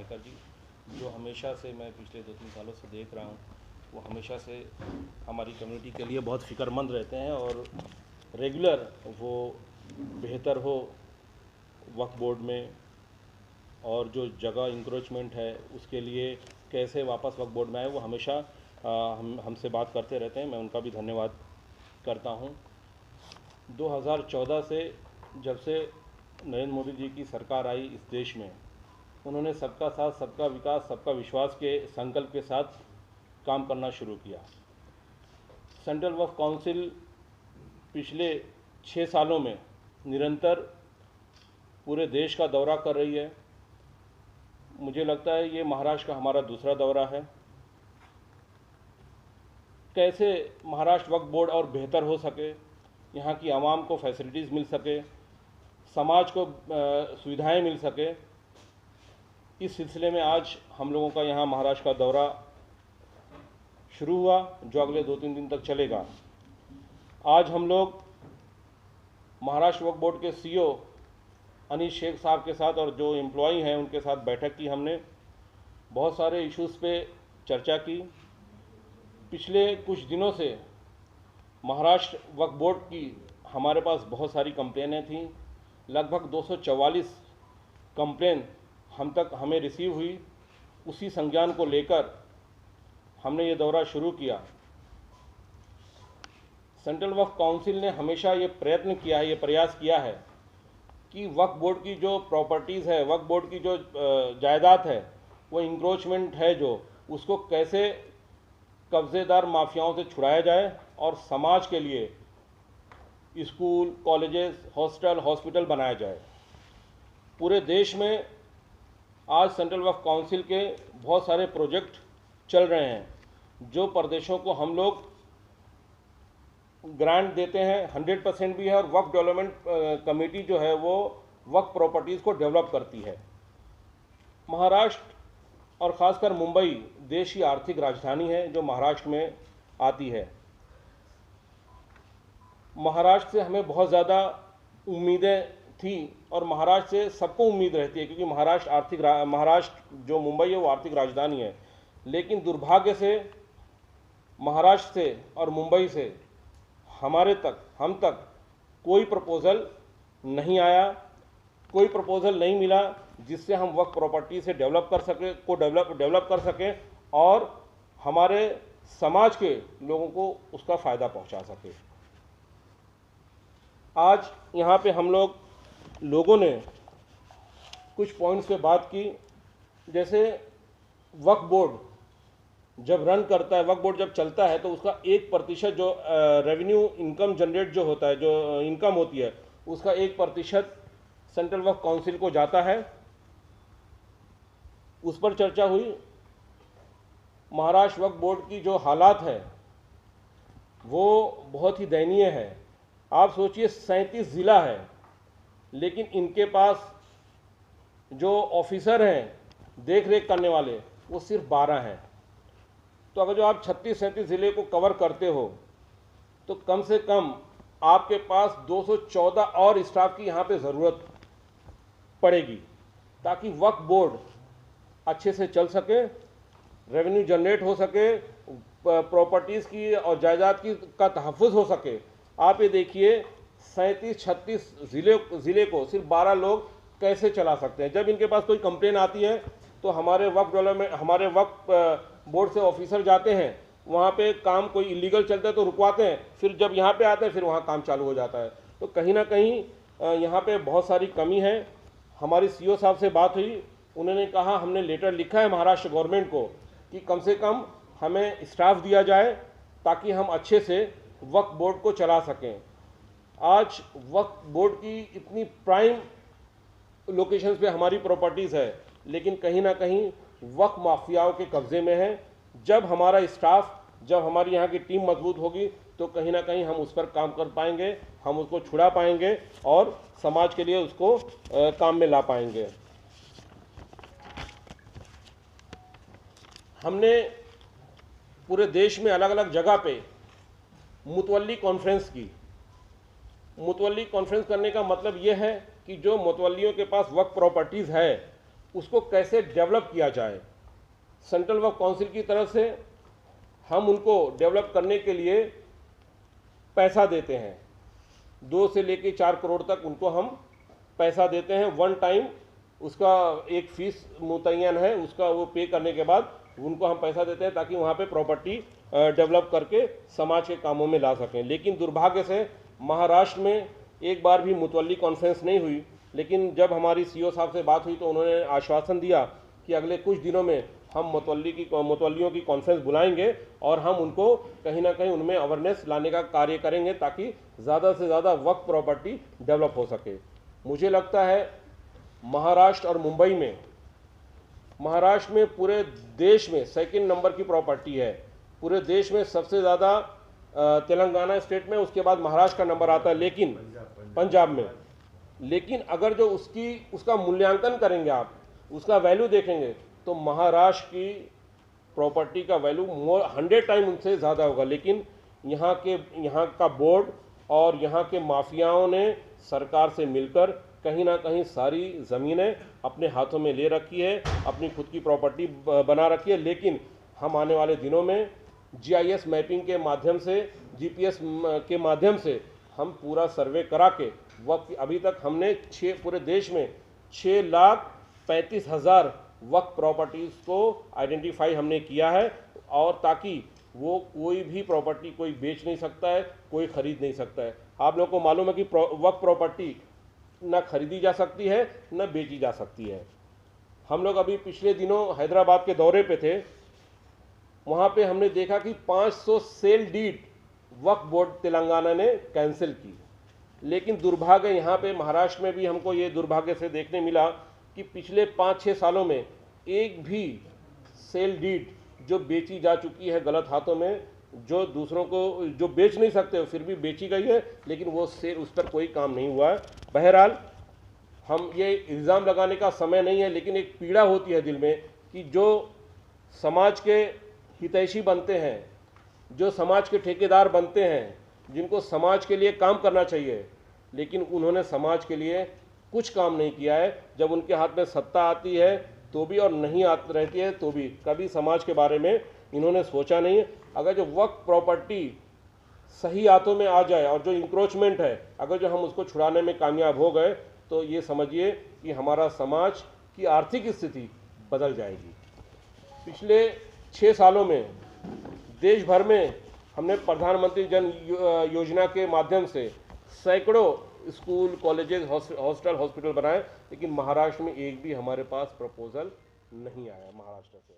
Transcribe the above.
पालेकर जी, जो हमेशा से मैं पिछले 2-3 सालों से देख रहा हूँ, वो हमेशा से हमारी कम्युनिटी के लिए बहुत फ़िक्रमंद रहते हैं और रेगुलर वो बेहतर हो वक्फ बोर्ड में, और जो जगह इंक्रोचमेंट है उसके लिए कैसे वापस वक्फ बोर्ड में आए, वो हमेशा हमसे बात करते रहते हैं। मैं उनका भी धन्यवाद करता हूँ। 2014 से जब से नरेंद्र मोदी जी की सरकार आई इस देश में, उन्होंने सबका साथ, सबका विकास, सबका विश्वास के संकल्प के साथ काम करना शुरू किया। सेंट्रल वक्फ काउंसिल पिछले 6 सालों में निरंतर पूरे देश का दौरा कर रही है। मुझे लगता है ये महाराष्ट्र का हमारा दूसरा दौरा है। कैसे महाराष्ट्र वक्फ बोर्ड और बेहतर हो सके, यहाँ की आवाम को फैसिलिटीज़ मिल सके, समाज को सुविधाएं मिल सके, इस सिलसिले में आज हम लोगों का यहाँ महाराष्ट्र का दौरा शुरू हुआ, जो अगले 2-3 दिन तक चलेगा। आज हम लोग महाराष्ट्र वक्फ बोर्ड के सीईओ अनीश शेख साहब के साथ और जो एम्प्लॉई हैं उनके साथ बैठक की। हमने बहुत सारे इश्यूज़ पे चर्चा की। पिछले कुछ दिनों से महाराष्ट्र वक्फ बोर्ड की हमारे पास बहुत सारी कंप्लेनें थीं। लगभग 244 कंप्लेन हमें रिसीव हुई। उसी संज्ञान को लेकर हमने ये दौरा शुरू किया। सेंट्रल वक्फ काउंसिल ने हमेशा ये प्रयत्न किया है, ये प्रयास किया है कि वक्फ बोर्ड की जो प्रॉपर्टीज़ है, वक्फ बोर्ड की जो जायदाद है, वो इंक्रोचमेंट है जो, उसको कैसे कब्ज़ेदार माफियाओं से छुड़ाया जाए और समाज के लिए स्कूल, कॉलेजेस, हॉस्पिटल बनाया जाए। पूरे देश में आज सेंट्रल वक्फ काउंसिल के बहुत सारे प्रोजेक्ट चल रहे हैं, जो प्रदेशों को हम लोग ग्रांट देते हैं, 100% भी है, और वक्फ डेवलपमेंट कमेटी जो है वो वक्फ प्रॉपर्टीज़ को डेवलप करती है। महाराष्ट्र और ख़ासकर मुंबई देश की आर्थिक राजधानी है जो महाराष्ट्र में आती है। महाराष्ट्र से हमें बहुत ज़्यादा उम्मीदें थी और महाराष्ट्र से सबको उम्मीद रहती है, क्योंकि महाराष्ट्र जो मुंबई है वो आर्थिक राजधानी है। लेकिन दुर्भाग्य से महाराष्ट्र से और मुंबई से हम तक कोई प्रपोज़ल नहीं आया, कोई प्रपोज़ल नहीं मिला जिससे हम वक्फ प्रॉपर्टी से डेवलप कर सकें और हमारे समाज के लोगों को उसका फ़ायदा पहुंचा सके। आज यहाँ पे हम लोगों ने कुछ पॉइंट्स पे बात की। जैसे वक्फ बोर्ड जब रन करता है, वक्फ बोर्ड जब चलता है, तो उसका 1% जो रेवेन्यू इनकम जनरेट जो होता है, जो इनकम होती है, उसका 1% सेंट्रल वक्फ काउंसिल को जाता है। उस पर चर्चा हुई। महाराष्ट्र वक्फ बोर्ड की जो हालात है वो बहुत ही दयनीय है। आप सोचिए 37 ज़िला है, लेकिन इनके पास जो ऑफिसर हैं देख रेख करने वाले वो सिर्फ 12 हैं। तो अगर जो आप 36-37 ज़िले को कवर करते हो तो कम से कम आपके पास 214 और स्टाफ की यहाँ पे ज़रूरत पड़ेगी, ताकि वक्फ बोर्ड अच्छे से चल सके, रेवेन्यू जनरेट हो सके, प्रॉपर्टीज़ की और जायदाद की का तहफ़्फ़ुज़ हो सके। आप ये देखिए 37-36 ज़िले को सिर्फ 12 लोग कैसे चला सकते हैं। जब इनके पास कोई कंप्लेन आती है तो हमारे वक्फ बोर्ड से ऑफिसर जाते हैं, वहाँ पे काम कोई इलीगल चलता है तो रुकवाते हैं, फिर जब यहाँ पे आते हैं फिर वहाँ काम चालू हो जाता है। तो कहीं ना कहीं यहाँ पे बहुत सारी कमी है। हमारी सीईओ साहब से बात हुई, उन्होंने कहा हमने लेटर लिखा है महाराष्ट्र गवर्नमेंट को कि कम से कम हमें स्टाफ दिया जाए ताकि हम अच्छे से वक्फ बोर्ड को चला सकें। आज वक्फ बोर्ड की इतनी प्राइम लोकेशंस पे हमारी प्रॉपर्टीज़ है, लेकिन कहीं ना कहीं वक्फ माफियाओं के कब्ज़े में है। जब हमारा स्टाफ, जब हमारी यहाँ की टीम मजबूत होगी तो कहीं ना कहीं हम उस पर काम कर पाएंगे, हम उसको छुड़ा पाएंगे और समाज के लिए उसको काम में ला पाएंगे। हमने पूरे देश में अलग अलग जगह पे मुतवल्ली कॉन्फ्रेंस की। मुतवल्ली कॉन्फ्रेंस करने का मतलब ये है कि जो मुतवल्लियों के पास वक्फ प्रॉपर्टीज़ है उसको कैसे डेवलप किया जाए। सेंट्रल वक्फ काउंसिल की तरफ से हम उनको डेवलप करने के लिए पैसा देते हैं, 2 से लेके 4 करोड़ तक उनको हम पैसा देते हैं। वन टाइम उसका एक फ़ीस मुतय्यन है, उसका वो पे करने के बाद उनको हम पैसा देते हैं ताकि वहाँ पे प्रॉपर्टी डेवलप करके समाज के कामों में ला सकें। लेकिन दुर्भाग्य से महाराष्ट्र में एक बार भी मुतवल्ली कॉन्फ्रेंस नहीं हुई, लेकिन जब हमारी सीओ साहब से बात हुई तो उन्होंने आश्वासन दिया कि अगले कुछ दिनों में हम मुतवल्लियों की कॉन्फ्रेंस बुलाएंगे और हम उनको कहीं ना कहीं उनमें अवेयरनेस लाने का कार्य करेंगे ताकि ज़्यादा से ज़्यादा वक्फ प्रॉपर्टी डेवलप हो सके। मुझे लगता है महाराष्ट्र और मुंबई में, महाराष्ट्र में पूरे देश में सेकंड नंबर की प्रॉपर्टी है। पूरे देश में सबसे ज़्यादा तेलंगाना स्टेट में, उसके बाद महाराष्ट्र का नंबर आता है, लेकिन पंजाब में। लेकिन अगर जो उसका मूल्यांकन करेंगे आप, उसका वैल्यू देखेंगे तो महाराष्ट्र की प्रॉपर्टी का वैल्यू 100 टाइम उनसे ज़्यादा होगा। लेकिन यहाँ का बोर्ड और यहाँ के माफियाओं ने सरकार से मिलकर कहीं ना कहीं सारी ज़मीनें अपने हाथों में ले रखी है, अपनी खुद की प्रॉपर्टी बना रखी है। लेकिन हम आने वाले दिनों में GIS मैपिंग के माध्यम से, GPS के माध्यम से हम पूरा सर्वे करा के वक्त अभी तक हमने पूरे देश में 6,35,000 वक्त प्रॉपर्टीज़ को आइडेंटिफाई हमने किया है, और ताकि वो कोई भी प्रॉपर्टी कोई बेच नहीं सकता है, कोई ख़रीद नहीं सकता है। आप लोगों को मालूम है कि वक्त प्रॉपर्टी ना खरीदी जा सकती है ना बेची जा सकती है। हम लोग अभी पिछले दिनों हैदराबाद के दौरे पे थे, वहाँ पे हमने देखा कि 500 सेल डीड वक्फ बोर्ड तेलंगाना ने कैंसिल की। लेकिन दुर्भाग्य यहाँ पे महाराष्ट्र में भी हमको ये दुर्भाग्य से देखने मिला कि पिछले 5-6 सालों में एक भी सेल डीड जो बेची जा चुकी है गलत हाथों में, जो दूसरों को जो बेच नहीं सकते फिर भी बेची गई है, लेकिन वो सेल उस पर कोई काम नहीं हुआ है। बहरहाल हम ये इल्ज़ाम लगाने का समय नहीं है, लेकिन एक पीड़ा होती है दिल में कि जो समाज के हितैषी बनते हैं, जो समाज के ठेकेदार बनते हैं, जिनको समाज के लिए काम करना चाहिए, लेकिन उन्होंने समाज के लिए कुछ काम नहीं किया है। जब उनके हाथ में सत्ता आती है तो भी, और नहीं रहती है तो भी, कभी समाज के बारे में इन्होंने सोचा नहीं है। अगर जो वक्फ प्रॉपर्टी सही हाथों में आ जाए और जो इंक्रोचमेंट है, अगर जो हम उसको छुड़ाने में कामयाब हो गए तो ये समझिए कि हमारा समाज की आर्थिक स्थिति बदल जाएगी। पिछले 6 सालों में देश भर में हमने प्रधानमंत्री जन योजना के माध्यम से सैकड़ों स्कूल, कॉलेजेस, हॉस्पिटल बनाए, लेकिन महाराष्ट्र में एक भी हमारे पास प्रपोजल नहीं आया महाराष्ट्र से।